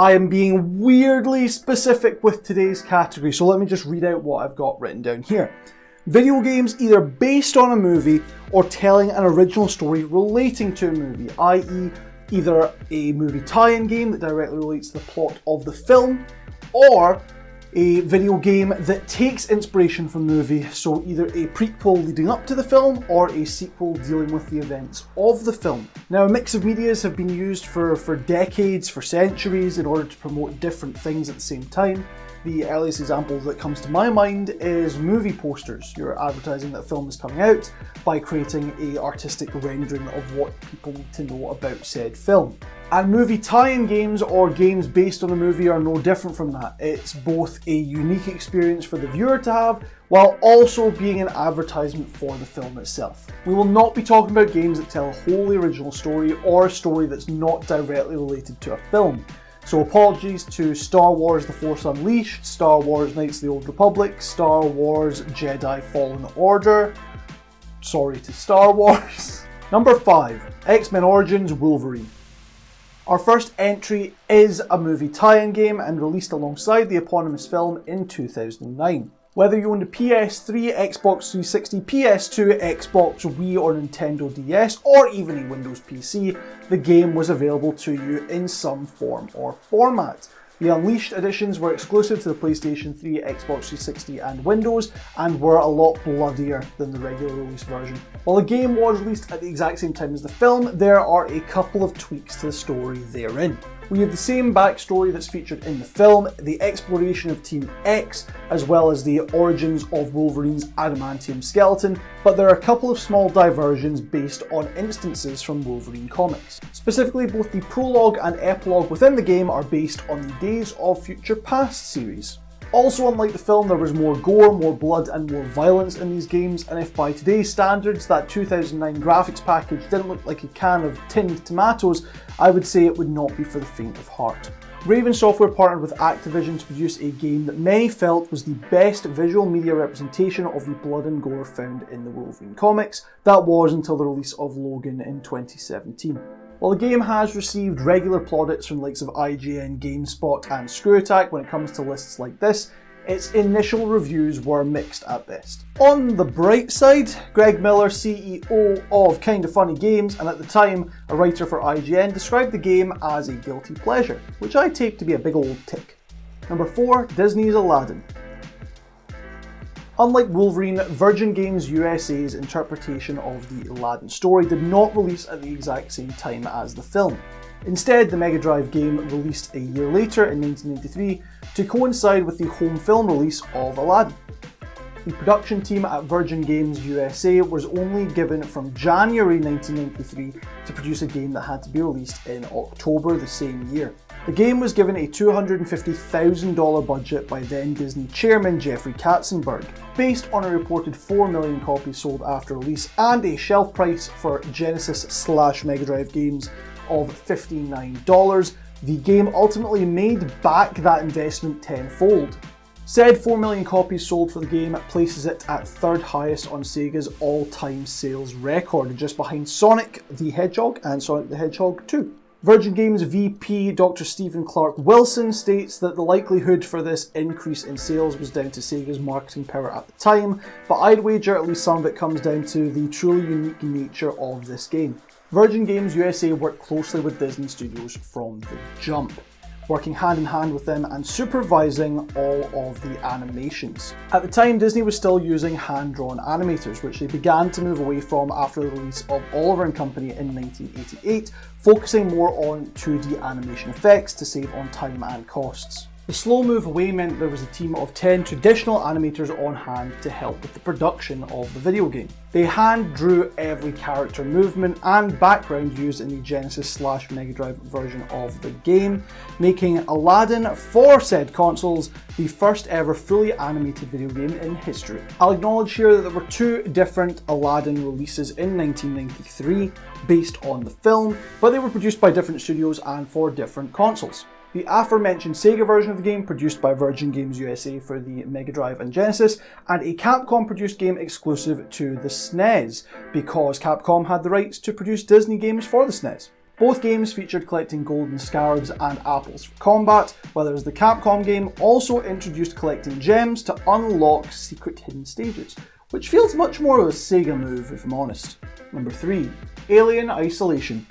I am being weirdly specific with today's category, so let me just read out what I've got written down here. Video games either based on a movie or telling an original story relating to a movie, i.e. either a movie tie-in game that directly relates to the plot of the film, or a video game that takes inspiration from the movie, so either a prequel leading up to the film or a sequel dealing with the events of the film. Now, a mix of medias have been used for decades, for centuries, in order to promote different things at the same time. The earliest example that comes to my mind is movie posters. You're advertising that a film is coming out by creating an artistic rendering of what people need to know about said film. And movie tie-in games or games based on a movie are no different from that. It's both a unique experience for the viewer to have, while also being an advertisement for the film itself. We will not be talking about games that tell a wholly original story or a story that's not directly related to a film. So apologies to Star Wars The Force Unleashed, Star Wars Knights of the Old Republic, Star Wars Jedi Fallen Order. Sorry to Star Wars. Number 5, X-Men Origins Wolverine. Our first entry is a movie tie-in game and released alongside the eponymous film in 2009. Whether you owned a PS3, Xbox 360, PS2, Xbox Wii or Nintendo DS, or even a Windows PC, the game was available to you in some form or format. The Unleashed editions were exclusive to the PlayStation 3, Xbox 360 and Windows, and were a lot bloodier than the regular release version. While the game was released at the exact same time as the film, there are a couple of tweaks to the story therein. We have the same backstory that's featured in the film, the exploration of Team X, as well as the origins of Wolverine's adamantium skeleton, but there are a couple of small diversions based on instances from Wolverine comics. Specifically, both the prologue and epilogue within the game are based on the Days of Future Past series. Also, unlike the film, there was more gore, more blood and more violence in these games, and if by today's standards that 2009 graphics package didn't look like a can of tinned tomatoes, I would say it would not be for the faint of heart. Raven Software partnered with Activision to produce a game that many felt was the best visual media representation of the blood and gore found in the Wolverine comics. That was until the release of Logan in 2017. While the game has received regular plaudits from the likes of IGN, GameSpot and Screw Attack when it comes to lists like this, its initial reviews were mixed at best. On the bright side, Greg Miller, CEO of Kinda Funny Games and at the time a writer for IGN, described the game as a guilty pleasure, which I take to be a big old tick. Number 4, Disney's Aladdin. Unlike Wolverine, Virgin Games USA's interpretation of the Aladdin story did not release at the exact same time as the film. Instead, the Mega Drive game released a year later in 1993 to coincide with the home film release of Aladdin. The production team at Virgin Games USA was only given from January 1993 to produce a game that had to be released in October the same year. The game was given a $250,000 budget by then Disney chairman Jeffrey Katzenberg. Based on a reported 4 million copies sold after release and a shelf price for Genesis/Mega Drive games of $59, the game ultimately made back that investment tenfold. Said 4 million copies sold for the game places it at third highest on Sega's all-time sales record, just behind Sonic the Hedgehog and Sonic the Hedgehog 2. Virgin Games VP Dr. Stephen Clark Wilson states that the likelihood for this increase in sales was down to Sega's marketing power at the time, but I'd wager at least some of it comes down to the truly unique nature of this game. Virgin Games USA worked closely with Disney Studios from the jump, working hand in hand with them and supervising all of the animations. At the time, Disney was still using hand-drawn animators, which they began to move away from after the release of Oliver and Company in 1988, focusing more on 2D animation effects to save on time and costs. The slow move away meant there was a team of 10 traditional animators on hand to help with the production of the video game. They hand drew every character movement and background used in the Genesis/Mega Drive version of the game, making Aladdin for said consoles the first ever fully animated video game in history. I'll acknowledge here that there were 2 different Aladdin releases in 1993 based on the film, but they were produced by different studios and for different consoles. The aforementioned Sega version of the game, produced by Virgin Games USA for the Mega Drive and Genesis, and a Capcom produced game exclusive to the SNES, because Capcom had the rights to produce Disney games for the SNES. Both games featured collecting golden scarabs and apples for combat, whereas the Capcom game also introduced collecting gems to unlock secret hidden stages, which feels much more of a Sega move if I'm honest. Number 3. Alien Isolation.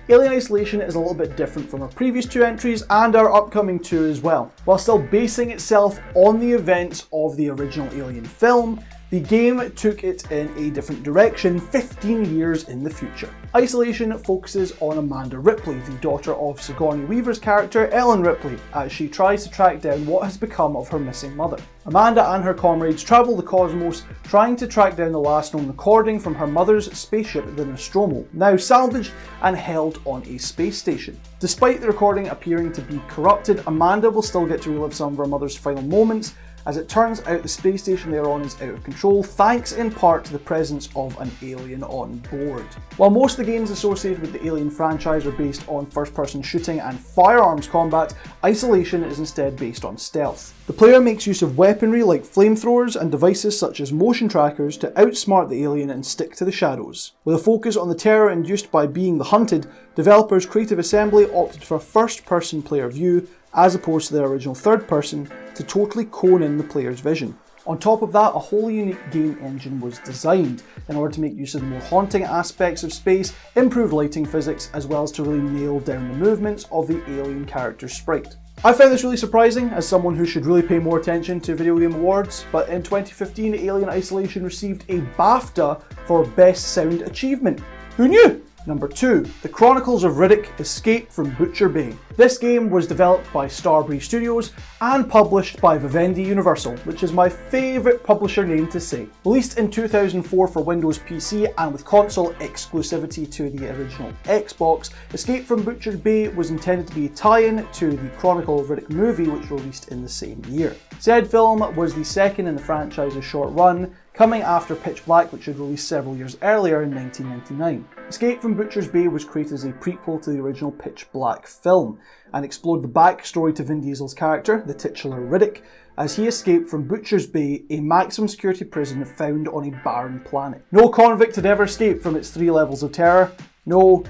Alien Isolation is a little bit different from our previous 2 entries and our upcoming 2 as well. While still basing itself on the events of the original Alien film, the game took it in a different direction 15 years in the future. Isolation focuses on Amanda Ripley, the daughter of Sigourney Weaver's character Ellen Ripley, as she tries to track down what has become of her missing mother. Amanda and her comrades travel the cosmos, trying to track down the last known recording from her mother's spaceship, the Nostromo, now salvaged and held on a space station. Despite the recording appearing to be corrupted, Amanda will still get to relive some of her mother's final moments. As it turns out, the space station they are on is out of control, thanks in part to the presence of an alien on board. While most of the games associated with the Alien franchise are based on first-person shooting and firearms combat, Isolation is instead based on stealth. The player makes use of weaponry like flamethrowers and devices such as motion trackers to outsmart the alien and stick to the shadows. With a focus on the terror induced by being the hunted, developers Creative Assembly opted for a first-person player view, as opposed to their original third person, to totally hone in the player's vision. On top of that, a wholly unique game engine was designed in order to make use of the more haunting aspects of space, improve lighting physics, as well as to really nail down the movements of the alien character's sprite. I found this really surprising as someone who should really pay more attention to video game awards, but in 2015 Alien Isolation received a BAFTA for Best Sound Achievement. Who knew? Number 2. The Chronicles of Riddick: Escape from Butcher Bay. This game was developed by Starbreeze Studios and published by Vivendi Universal, which is my favourite publisher name to say. Released in 2004 for Windows PC and with console exclusivity to the original Xbox, Escape from Butcher Bay was intended to be a tie-in to the Chronicle of Riddick movie, which released in the same year. Said film was the second in the franchise's short run, coming after Pitch Black, which had released several years earlier in 1999. Escape from Butcher's Bay was created as a prequel to the original Pitch Black film, and explored the backstory to Vin Diesel's character, the titular Riddick, as he escaped from Butcher's Bay, a maximum security prison found on a barren planet. No convict had ever escaped from its 3 levels of terror. No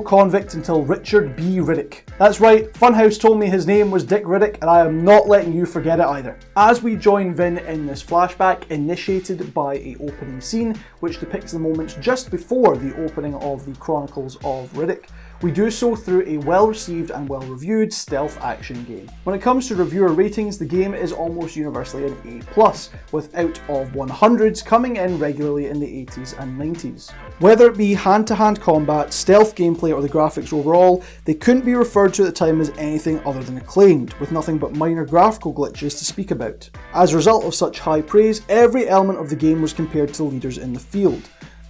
convict until Richard B. Riddick. That's right, Funhouse told me his name was Dick Riddick, and I am not letting you forget it either. As we join Vin in this flashback, initiated by an opening scene, which depicts the moments just before the opening of the Chronicles of Riddick, we do so through a well-received and well-reviewed stealth action game. When it comes to reviewer ratings, the game is almost universally an A+, with out of 100s coming in regularly in the 80s and 90s. Whether it be hand-to-hand combat, stealth gameplay or the graphics overall, they couldn't be referred to at the time as anything other than acclaimed, with nothing but minor graphical glitches to speak about. As a result of such high praise, every element of the game was compared to the leaders in the field.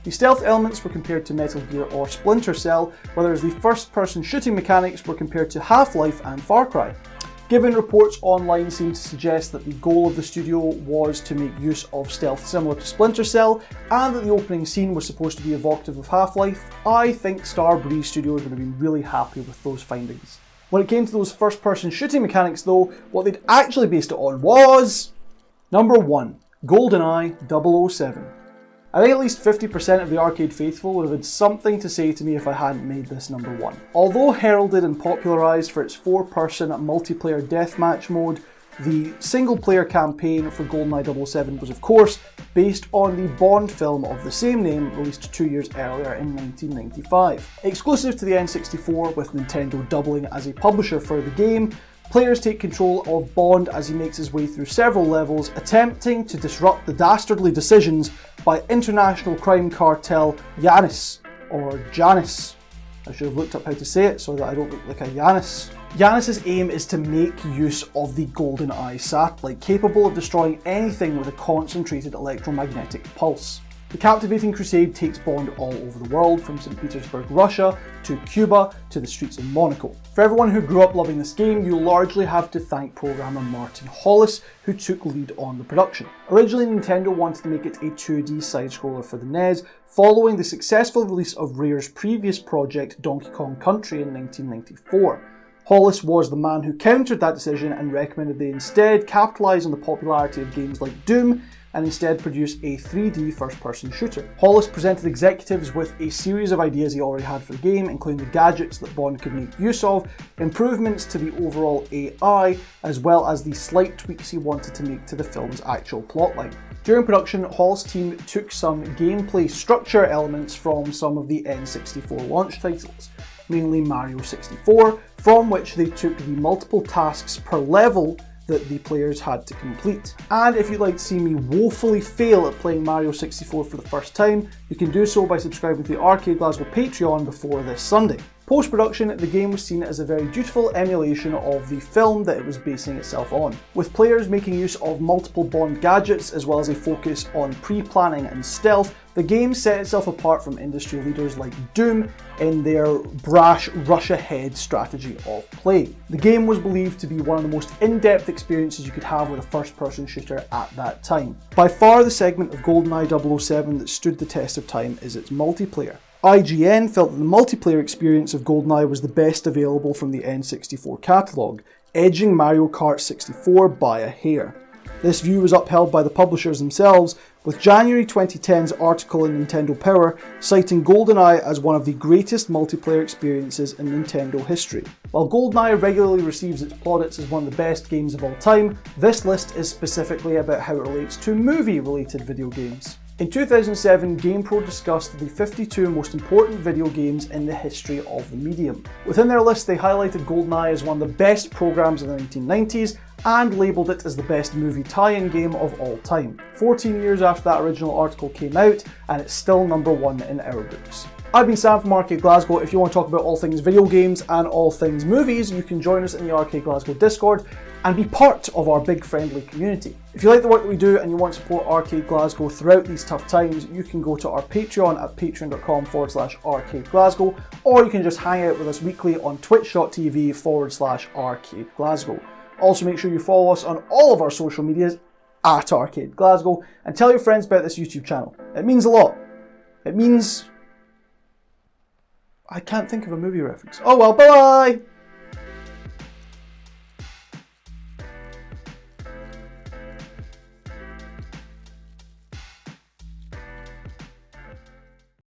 The stealth elements were compared to Metal Gear or Splinter Cell, whereas the first-person shooting mechanics were compared to Half-Life and Far Cry. Given reports online seem to suggest that the goal of the studio was to make use of stealth similar to Splinter Cell, and that the opening scene was supposed to be evocative of Half-Life, I think Starbreeze Studios would have been really happy with those findings. When it came to those first-person shooting mechanics though, what they'd actually based it on was... Number 1. GoldenEye 007. I think at least 50% of the arcade faithful would have had something to say to me if I hadn't made this number 1. Although heralded and popularised for its 4-person multiplayer deathmatch mode, the single-player campaign for GoldenEye 007 was of course based on the Bond film of the same name released 2 years earlier in 1995. Exclusive to the N64, with Nintendo doubling as a publisher for the game, players take control of Bond as he makes his way through several levels, attempting to disrupt the dastardly decisions by international crime cartel Yanis, or Janice. I should have looked up how to say it so that I don't look like a Yanis. Yanis's aim is to make use of the GoldenEye satellite, capable of destroying anything with a concentrated electromagnetic pulse. The captivating crusade takes Bond all over the world, from St. Petersburg, Russia, to Cuba, to the streets of Monaco. For everyone who grew up loving this game, you largely have to thank programmer Martin Hollis, who took lead on the production. Originally, Nintendo wanted to make it a 2D side-scroller for the NES, following the successful release of Rare's previous project, Donkey Kong Country, in 1994. Hollis was the man who countered that decision and recommended they instead capitalise on the popularity of games like Doom, and instead produce a 3D first-person shooter. Hollis presented executives with a series of ideas he already had for the game, including the gadgets that Bond could make use of, improvements to the overall AI, as well as the slight tweaks he wanted to make to the film's actual plotline. During production, Hall's team took some gameplay structure elements from some of the N64 launch titles, mainly Mario 64, from which they took the multiple tasks per level that the players had to complete. And if you'd like to see me woefully fail at playing Mario 64 for the first time, you can do so by subscribing to the R-CADE Glasgow Patreon before this Sunday. Post-production, the game was seen as a very dutiful emulation of the film that it was basing itself on, with players making use of multiple Bond gadgets as well as a focus on pre-planning and stealth. The game set itself apart from industry leaders like Doom in their brash rush-ahead strategy of play. The game was believed to be one of the most in-depth experiences you could have with a first-person shooter at that time. By far the segment of GoldenEye 007 that stood the test of time is its multiplayer. IGN felt that the multiplayer experience of GoldenEye was the best available from the N64 catalogue, edging Mario Kart 64 by a hair. This view was upheld by the publishers themselves, with January 2010's article in Nintendo Power citing GoldenEye as one of the greatest multiplayer experiences in Nintendo history. While GoldenEye regularly receives its plaudits as one of the best games of all time, this list is specifically about how it relates to movie-related video games. In 2007, GamePro discussed the 52 most important video games in the history of the medium. Within their list, they highlighted GoldenEye as one of the best programs in the 1990s and labelled it as the best movie tie-in game of all time. 14 years after that original article came out, and it's still number one in our books. I've been Sam from R-CADE Glasgow. If you want to talk about all things video games and all things movies, you can join us in the R-CADE Glasgow Discord and be part of our big friendly community. If you like the work that we do and you want to support R-CADE Glasgow throughout these tough times, you can go to our Patreon at patreon.com/RCADE Glasgow, or you can just hang out with us weekly on twitch.tv/RCADE Glasgow. Also make sure you follow us on all of our social medias at R-CADE Glasgow, and tell your friends about this YouTube channel. It means a lot. It means... I can't think of a movie reference. Oh well, bye!